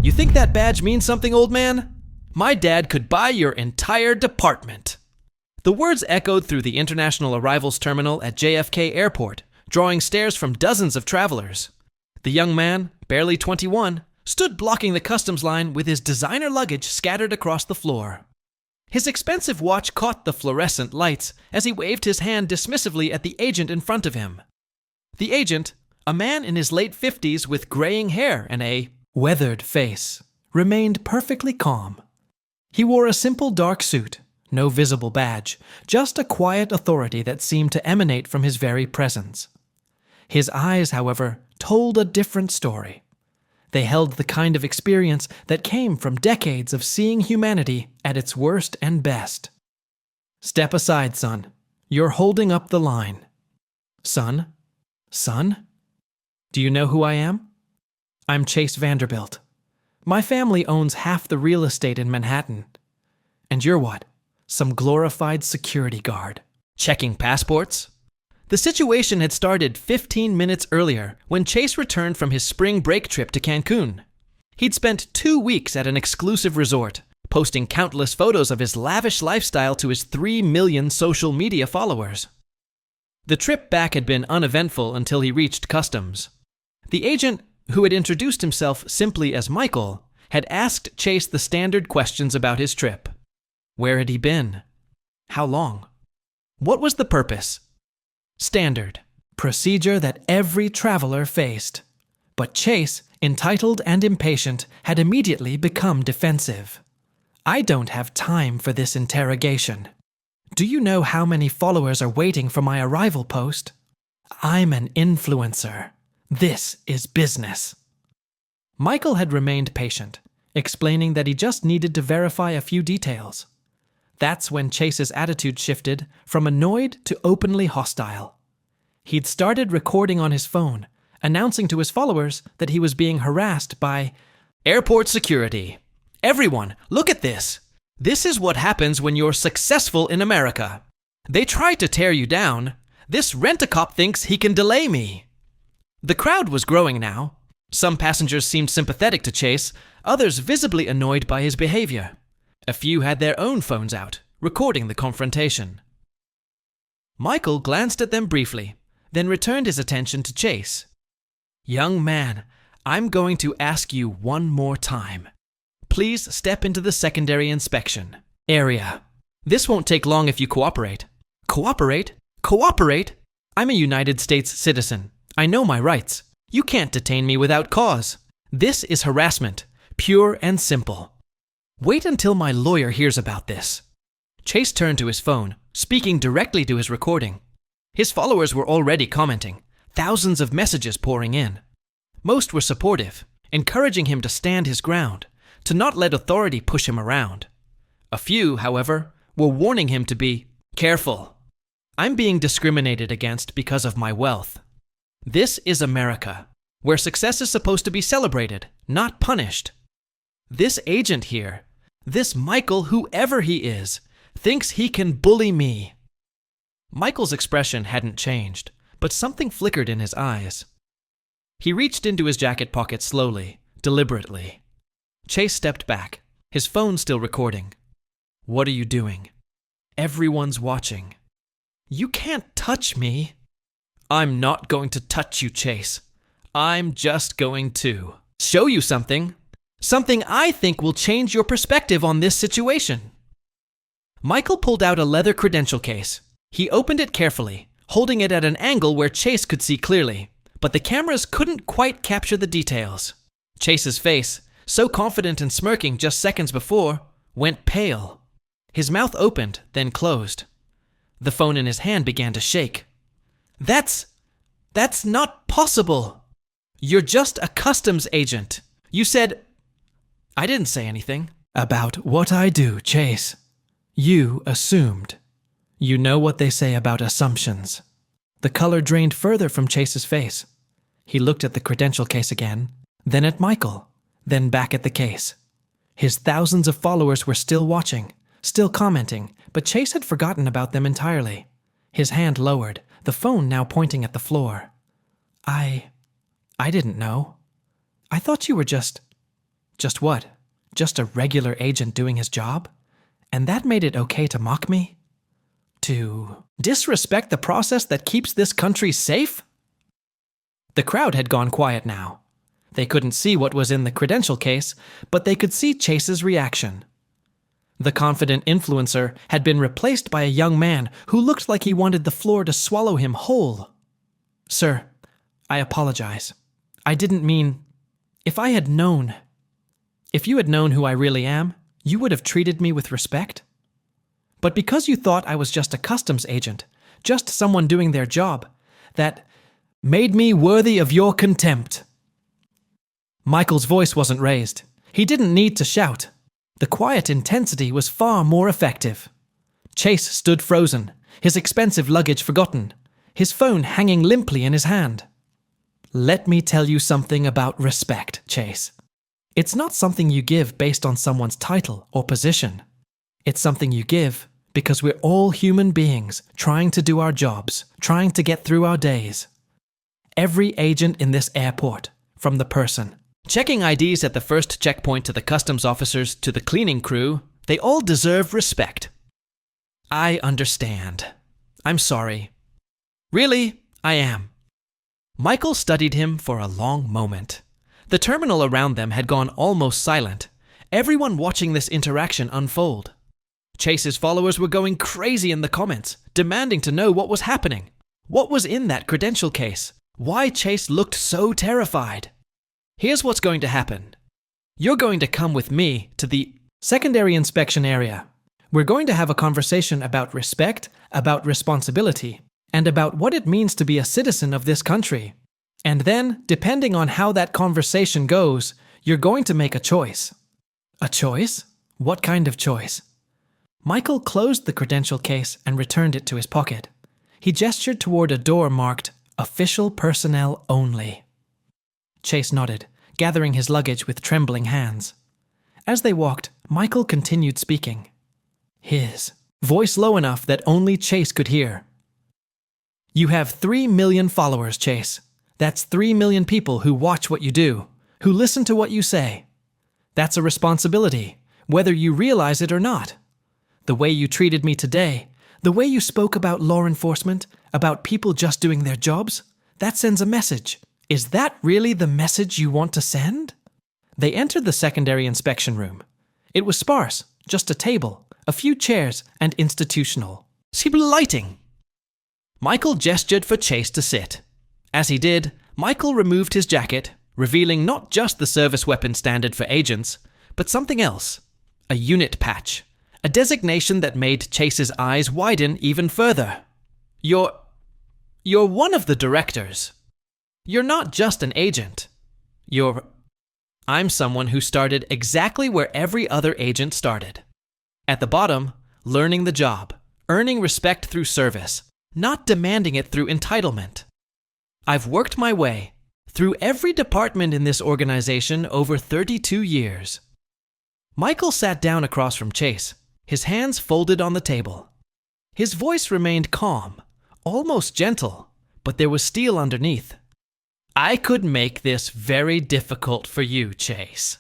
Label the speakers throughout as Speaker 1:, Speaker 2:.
Speaker 1: You think that badge means something, old man? My dad could buy your entire department. The words echoed through the International Arrivals Terminal at JFK Airport, drawing stares from dozens of travelers. The young man, barely 21, stood blocking the customs line with his designer luggage scattered across the floor. His expensive watch caught the fluorescent lights as he waved his hand dismissively at the agent in front of him. The agent, a man in his late 50s with graying hair and a weathered face, remained perfectly calm. He wore a simple dark suit, no visible badge, just a quiet authority that seemed to emanate from his very presence. His eyes, however, told a different story. They held the kind of experience that came from decades of seeing humanity at its worst and best. Step aside, son. You're holding up the line. Son? Son? Do you know who I am? I'm Chase Vanderbilt. My family owns half the real estate in Manhattan. And you're what? Some glorified security guard. Checking passports? The situation had started 15 minutes earlier when Chase returned from his spring break trip to Cancun. He'd spent 2 weeks at an exclusive resort, posting countless photos of his lavish lifestyle to his 3 million social media followers. The trip back had been uneventful until he reached customs. The agent, who had introduced himself simply as Michael, had asked Chase the standard questions about his trip. Where had he been? How long? What was the purpose? Standard procedure that every traveler faced. But Chase, entitled and impatient, had immediately become defensive. I don't have time for this interrogation. Do you know how many followers are waiting for my arrival post? I'm an influencer. This is business. Michael had remained patient, explaining that he just needed to verify a few details. That's when Chase's attitude shifted from annoyed to openly hostile. He'd started recording on his phone, announcing to his followers that he was being harassed by airport security. Everyone, look at this. This is what happens when you're successful in America. They try to tear you down. This rent-a-cop thinks he can delay me. The crowd was growing now. Some passengers seemed sympathetic to Chase, others visibly annoyed by his behavior. A few had their own phones out, recording the confrontation. Michael glanced at them briefly, then returned his attention to Chase. Young man, I'm going to ask you one more time. Please step into the secondary inspection area. This won't take long if you cooperate. Cooperate? Cooperate? I'm a United States citizen. I know my rights. You can't detain me without cause. This is harassment, pure and simple. Wait until my lawyer hears about this. Chase turned to his phone, speaking directly to his recording. His followers were already commenting, thousands of messages pouring in. Most were supportive, encouraging him to stand his ground, to not let authority push him around. A few, however, were warning him to be careful. I'm being discriminated against because of my wealth. This is America, where success is supposed to be celebrated, not punished. This agent here, this Michael, whoever he is, thinks he can bully me. Michael's expression hadn't changed, but something flickered in his eyes. He reached into his jacket pocket slowly, deliberately. Chase stepped back, his phone still recording. What are you doing? Everyone's watching. You can't touch me. I'm not going to touch you, Chase. I'm just going to show you something. Something I think will change your perspective on this situation. Michael pulled out a leather credential case. He opened it carefully, holding it at an angle where Chase could see clearly, but the cameras couldn't quite capture the details. Chase's face, so confident and smirking just seconds before, went pale. His mouth opened, then closed. The phone in his hand began to shake. That's not possible. You're just a customs agent. You said... I didn't say anything. About what I do, Chase. You assumed. You know what they say about assumptions. The color drained further from Chase's face. He looked at the credential case again, then at Michael, then back at the case. His thousands of followers were still watching, still commenting, but Chase had forgotten about them entirely. His hand lowered, the phone now pointing at the floor. I didn't know. I thought you were just Just what? Just a regular agent doing his job? And that made it okay to mock me? To disrespect the process that keeps this country safe? The crowd had gone quiet now. They couldn't see what was in the credential case, but they could see Chase's reaction. The confident influencer had been replaced by a young man who looked like he wanted the floor to swallow him whole. Sir, I apologize. I didn't mean... If you had known who I really am, you would have treated me with respect. But because you thought I was just a customs agent, just someone doing their job, that made me worthy of your contempt. Michael's voice wasn't raised. He didn't need to shout. The quiet intensity was far more effective. Chase stood frozen, his expensive luggage forgotten, his phone hanging limply in his hand. Let me tell you something about respect, Chase. It's not something you give based on someone's title or position. It's something you give because we're all human beings trying to do our jobs, trying to get through our days. Every agent in this airport, from the person checking IDs at the first checkpoint to the customs officers to the cleaning crew, they all deserve respect. I understand. I'm sorry. Really, I am. Michael studied him for a long moment. The terminal around them had gone almost silent, everyone watching this interaction unfold. Chase's followers were going crazy in the comments, demanding to know what was happening. What was in that credential case? Why Chase looked so terrified? Here's what's going to happen. You're going to come with me to the secondary inspection area. We're going to have a conversation about respect, about responsibility, and about what it means to be a citizen of this country. And then, depending on how that conversation goes, you're going to make a choice. A choice? What kind of choice? Michael closed the credential case and returned it to his pocket. He gestured toward a door marked, "Official Personnel Only." Chase nodded, gathering his luggage with trembling hands. As they walked, Michael continued speaking. His voice low enough that only Chase could hear. You have 3 million followers, Chase. That's 3 million people who watch what you do, who listen to what you say. That's a responsibility, whether you realize it or not. The way you treated me today, the way you spoke about law enforcement, about people just doing their jobs, that sends a message. Is that really the message you want to send? They entered the secondary inspection room. It was sparse, just a table, a few chairs, and institutional. Lighting. Michael gestured for Chase to sit. As he did, Michael removed his jacket, revealing not just the service weapon standard for agents, but something else. A unit patch. A designation that made Chase's eyes widen even further. You're one of the directors. You're not just an agent. I'm someone who started exactly where every other agent started. At the bottom, learning the job, earning respect through service, not demanding it through entitlement. I've worked my way through every department in this organization over 32 years. Michael sat down across from Chase, his hands folded on the table. His voice remained calm, almost gentle, but there was steel underneath. I could make this very difficult for you, Chase.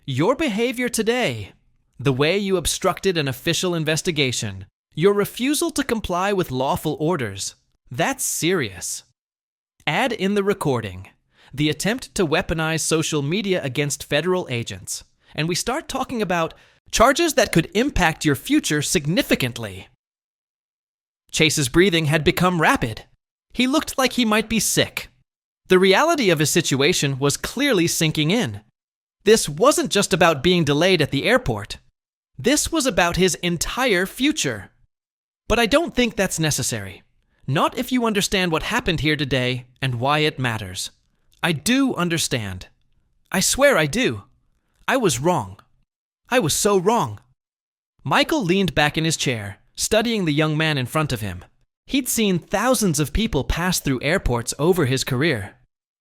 Speaker 1: Your behavior today, the way you obstructed an official investigation, your refusal to comply with lawful orders, that's serious. Add in the recording, the attempt to weaponize social media against federal agents, and we start talking about charges that could impact your future significantly. Chase's breathing had become rapid. He looked like he might be sick. The reality of his situation was clearly sinking in. This wasn't just about being delayed at the airport. This was about his entire future. But I don't think that's necessary. Not if you understand what happened here today and why it matters. I do understand. I swear I do. I was wrong. I was so wrong. Michael leaned back in his chair, studying the young man in front of him. He'd seen thousands of people pass through airports over his career.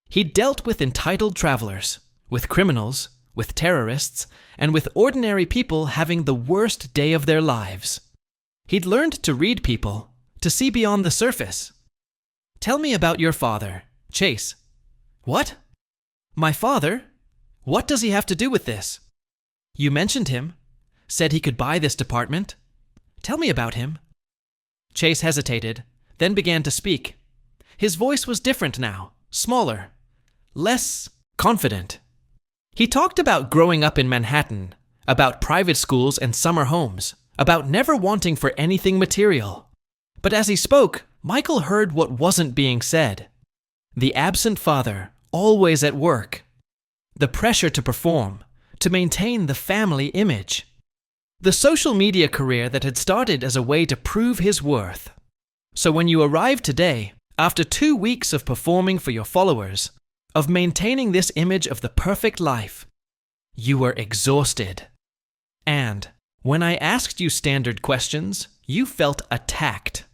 Speaker 1: He'd dealt with entitled travelers, with criminals, with terrorists, and with ordinary people having the worst day of their lives. He'd learned to read people, to see beyond the surface. Tell me about your father, Chase. What? My father? What does he have to do with this? You mentioned him. Said he could buy this department. Tell me about him. Chase hesitated, then began to speak. His voice was different now, smaller, less confident. He talked about growing up in Manhattan, about private schools and summer homes, about never wanting for anything material. But as he spoke, Michael heard what wasn't being said. The absent father, always at work. The pressure to perform, to maintain the family image. The social media career that had started as a way to prove his worth. So when you arrive today, after 2 weeks of performing for your followers, of maintaining this image of the perfect life, you were exhausted. And when I asked you standard questions, you felt attacked.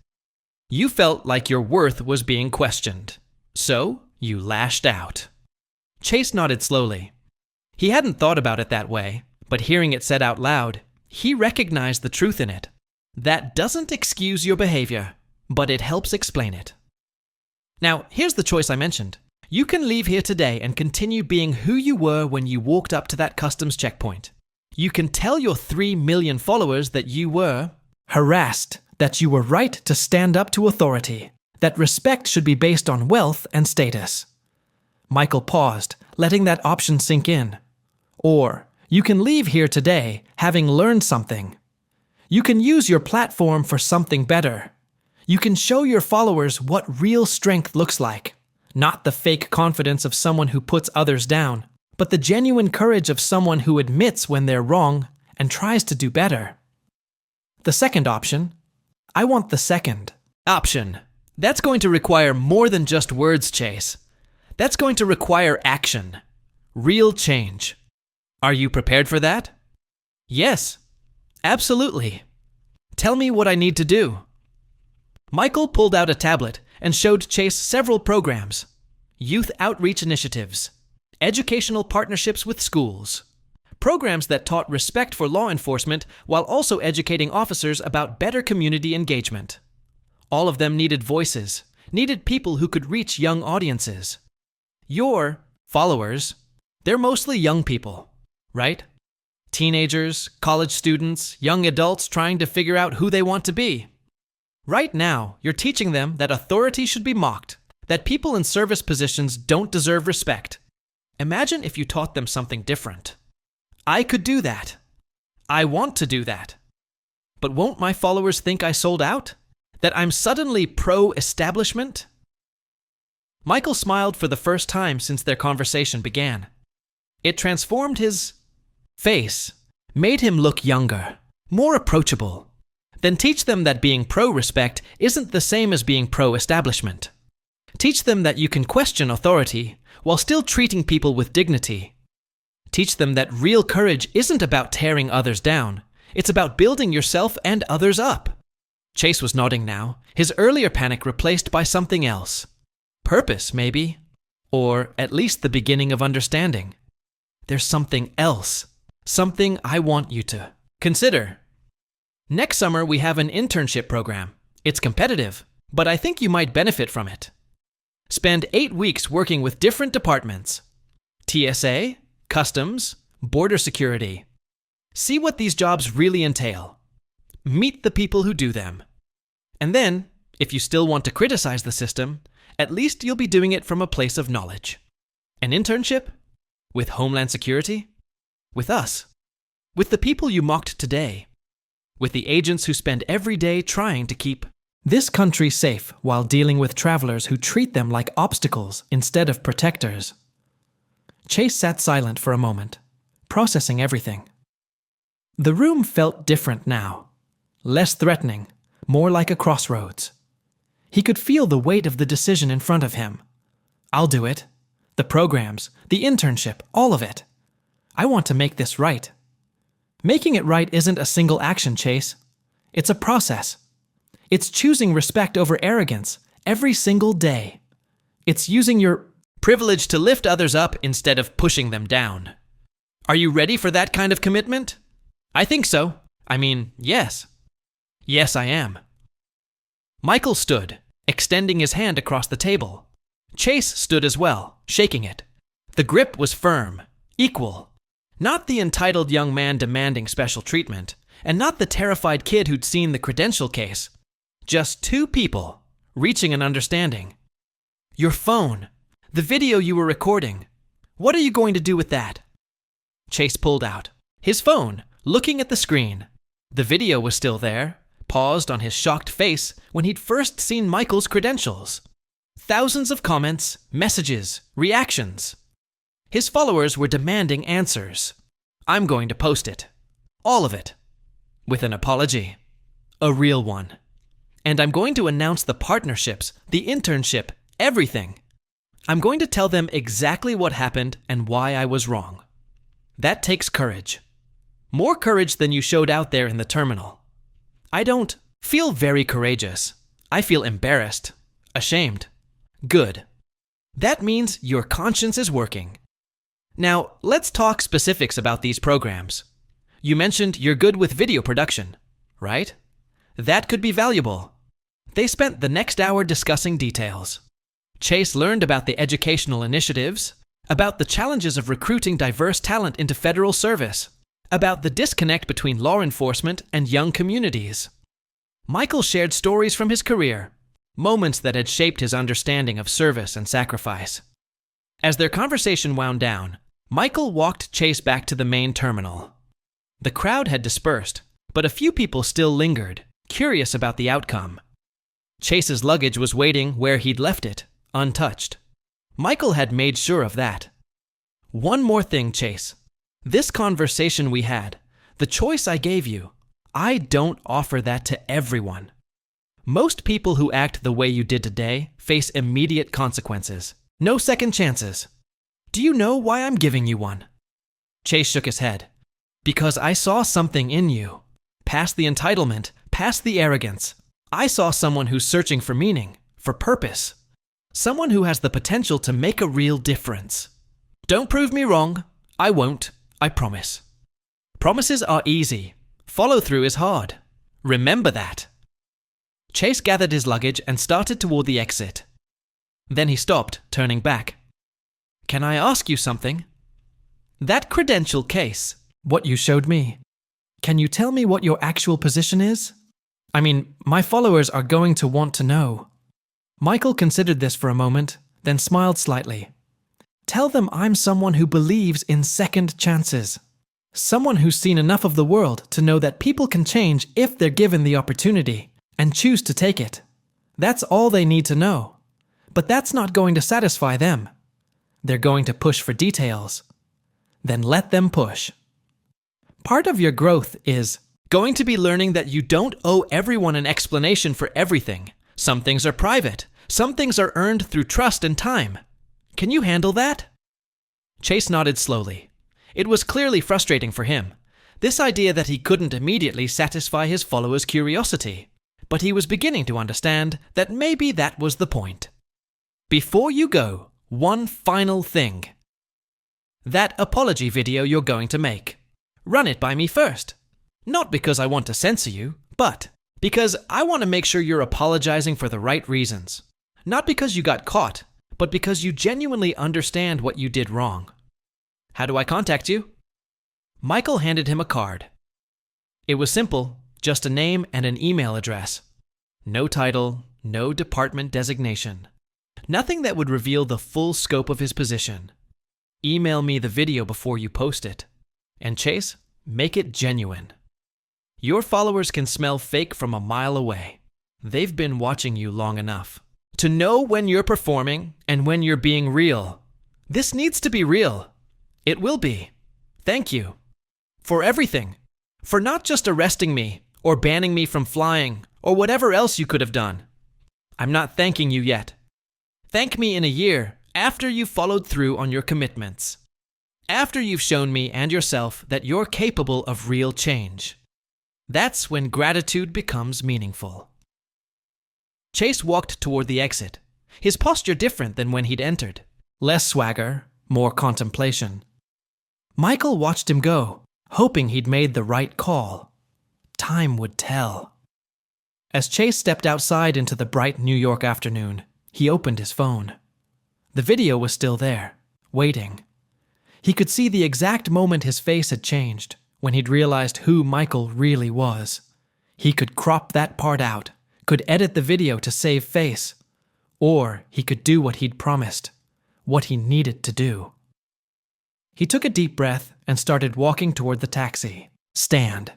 Speaker 1: You felt like your worth was being questioned. So you lashed out. Chase nodded slowly. He hadn't thought about it that way, but hearing it said out loud, he recognized the truth in it. That doesn't excuse your behavior, but it helps explain it. Now, here's the choice I mentioned. You can leave here today and continue being who you were when you walked up to that customs checkpoint. You can tell your 3 million followers that you were harassed, that you were right to stand up to authority, that respect should be based on wealth and status. Michael paused, letting that option sink in. Or, you can leave here today having learned something. You can use your platform for something better. You can show your followers what real strength looks like. Not the fake confidence of someone who puts others down, but the genuine courage of someone who admits when they're wrong and tries to do better. The second option. I want the second option. That's going to require more than just words, Chase. That's going to require action. Real change. Are you prepared for that? Yes, absolutely. Tell me what I need to do. Michael pulled out a tablet and showed Chase several programs. Youth outreach initiatives. Educational partnerships with schools. Programs that taught respect for law enforcement while also educating officers about better community engagement. All of them needed voices, needed people who could reach young audiences. Your followers, they're mostly young people, right? Teenagers, college students, young adults trying to figure out who they want to be. Right now, you're teaching them that authority should be mocked, that people in service positions don't deserve respect. Imagine if you taught them something different. I could do that. I want to do that. But won't my followers think I sold out? That I'm suddenly pro-establishment? Michael smiled for the first time since their conversation began. It transformed his face, made him look younger, more approachable. Then teach them that being pro-respect isn't the same as being pro-establishment. Teach them that you can question authority while still treating people with dignity. Teach them that real courage isn't about tearing others down. It's about building yourself and others up. Chase was nodding now, his earlier panic replaced by something else. Purpose, maybe. Or at least the beginning of understanding. There's something else. Something I want you to consider. Next summer, we have an internship program. It's competitive, but I think you might benefit from it. Spend 8 weeks working with different departments. TSA, Customs, Border Security. See what these jobs really entail. Meet the people who do them. And then, if you still want to criticize the system, at least you'll be doing it from a place of knowledge. An internship? With Homeland Security? With us. With the people you mocked today. With the agents who spend every day trying to keep this country safe while dealing with travelers who treat them like obstacles instead of protectors. Chase sat silent for a moment, processing everything. The room felt different now. Less threatening, more like a crossroads. He could feel the weight of the decision in front of him. I'll do it. The programs, the internship, all of it. I want to make this right. Making it right isn't a single action, Chase. It's a process. It's choosing respect over arrogance every single day. It's using your privilege to lift others up instead of pushing them down. Are you ready for that kind of commitment? I think so. Yes. Yes, I am. Michael stood, extending his hand across the table. Chase stood as well, shaking it. The grip was firm, equal. Not the entitled young man demanding special treatment, and not the terrified kid who'd seen the credential case. Just two people, reaching an understanding. Your phone, the video you were recording. What are you going to do with that? Chase pulled out his phone, looking at the screen. The video was still there, paused on his shocked face when he'd first seen Michael's credentials. Thousands of comments, messages, reactions. His followers were demanding answers. I'm going to post it. All of it. With an apology. A real one. And I'm going to announce the partnerships, the internship, everything. I'm going to tell them exactly what happened and why I was wrong. That takes courage. More courage than you showed out there in the terminal. I don't feel very courageous. I feel embarrassed, ashamed. Good. That means your conscience is working. Now, let's talk specifics about these programs. You mentioned you're good with video production, right? That could be valuable. They spent the next hour discussing details. Chase learned about the educational initiatives, about the challenges of recruiting diverse talent into federal service, about the disconnect between law enforcement and young communities. Michael shared stories from his career, moments that had shaped his understanding of service and sacrifice. As their conversation wound down, Michael walked Chase back to the main terminal. The crowd had dispersed, but a few people still lingered, curious about the outcome. Chase's luggage was waiting where he'd left it, untouched. Michael had made sure of that. One more thing, Chase. This conversation we had, the choice I gave you, I don't offer that to everyone. Most people who act the way you did today face immediate consequences. No second chances. Do you know why I'm giving you one? Chase shook his head. Because I saw something in you. Past the entitlement, past the arrogance. I saw someone who's searching for meaning, for purpose. Someone who has the potential to make a real difference. Don't prove me wrong. I won't. I promise. Promises are easy. Follow-through is hard. Remember that. Chase gathered his luggage and started toward the exit. Then he stopped, turning back. Can I ask you something? That credential case, what you showed me, can you tell me what your actual position is? I mean, my followers are going to want to know. Michael considered this for a moment, then smiled slightly. Tell them I'm someone who believes in second chances. Someone who's seen enough of the world to know that people can change if they're given the opportunity and choose to take it. That's all they need to know. But that's not going to satisfy them. They're going to push for details. Then let them push. Part of your growth is going to be learning that you don't owe everyone an explanation for everything. Some things are private. Some things are earned through trust and time. Can you handle that? Chase nodded slowly. It was clearly frustrating for him, this idea that he couldn't immediately satisfy his followers' curiosity. But he was beginning to understand that maybe that was the point. Before you go, one final thing. That apology video you're going to make. Run it by me first. Not because I want to censor you, but because I want to make sure you're apologizing for the right reasons. Not because you got caught, but because you genuinely understand what you did wrong. How do I contact you? Michael handed him a card. It was simple, just a name and an email address. No title, no department designation. Nothing that would reveal the full scope of his position. Email me the video before you post it. And Chase, make it genuine. Your followers can smell fake from a mile away. They've been watching you long enough to know when you're performing and when you're being real. This needs to be real. It will be. Thank you. For everything. For not just arresting me or banning me from flying or whatever else you could have done. I'm not thanking you yet. Thank me in a year after you've followed through on your commitments. After you've shown me and yourself that you're capable of real change. That's when gratitude becomes meaningful. Chase walked toward the exit, his posture different than when he'd entered. Less swagger, more contemplation. Michael watched him go, hoping he'd made the right call. Time would tell. As Chase stepped outside into the bright New York afternoon, he opened his phone. The video was still there, waiting. He could see the exact moment his face had changed, when he'd realized who Michael really was. He could crop that part out, could edit the video to save face, or he could do what he'd promised, what he needed to do. He took a deep breath and started walking toward the taxi stand.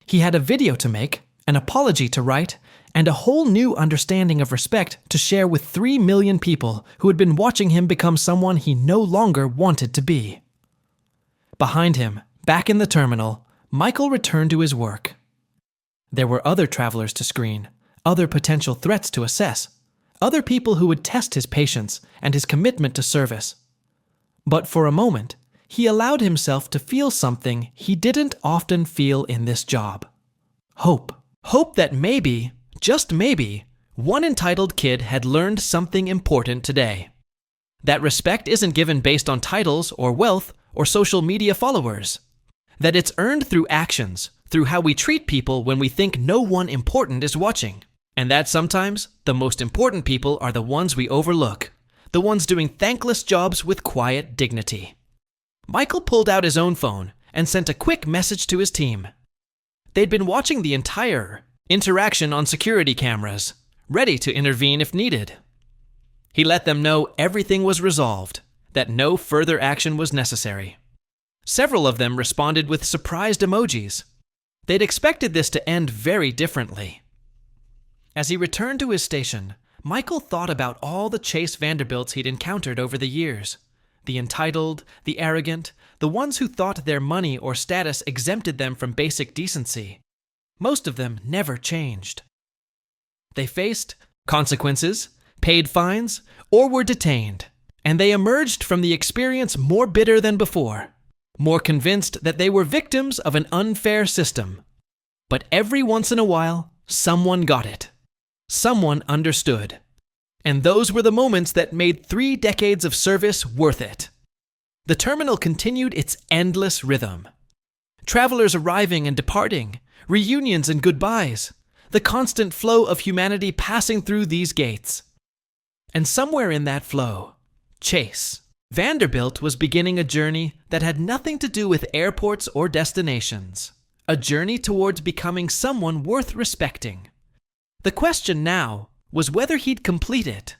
Speaker 1: He had a video to make, an apology to write, and a whole new understanding of respect to share with 3 million people who had been watching him become someone he no longer wanted to be. Behind him, back in the terminal, Michael returned to his work. There were other travelers to screen, other potential threats to assess, other people who would test his patience and his commitment to service. But for a moment, he allowed himself to feel something he didn't often feel in this job. Hope. Hope that maybe, just maybe, one entitled kid had learned something important today. That respect isn't given based on titles or wealth or social media followers. That it's earned through actions, through how we treat people when we think no one important is watching. And that sometimes the most important people are the ones we overlook, the ones doing thankless jobs with quiet dignity. Michael pulled out his own phone and sent a quick message to his team. They'd been watching the entire interaction on security cameras, ready to intervene if needed. He let them know everything was resolved, that no further action was necessary. Several of them responded with surprised emojis. They'd expected this to end very differently. As he returned to his station, Michael thought about all the Chase Vanderbilts he'd encountered over the years. The entitled, the arrogant, the ones who thought their money or status exempted them from basic decency. Most of them never changed. They faced consequences, paid fines, or were detained, and they emerged from the experience more bitter than before, more convinced that they were victims of an unfair system. But every once in a while, someone got it. Someone understood. And those were the moments that made 3 decades of service worth it. The terminal continued its endless rhythm. Travelers arriving and departing, reunions and goodbyes, the constant flow of humanity passing through these gates. And somewhere in that flow, Chase Vanderbilt was beginning a journey that had nothing to do with airports or destinations, a journey towards becoming someone worth respecting. The question now was whether he'd complete it.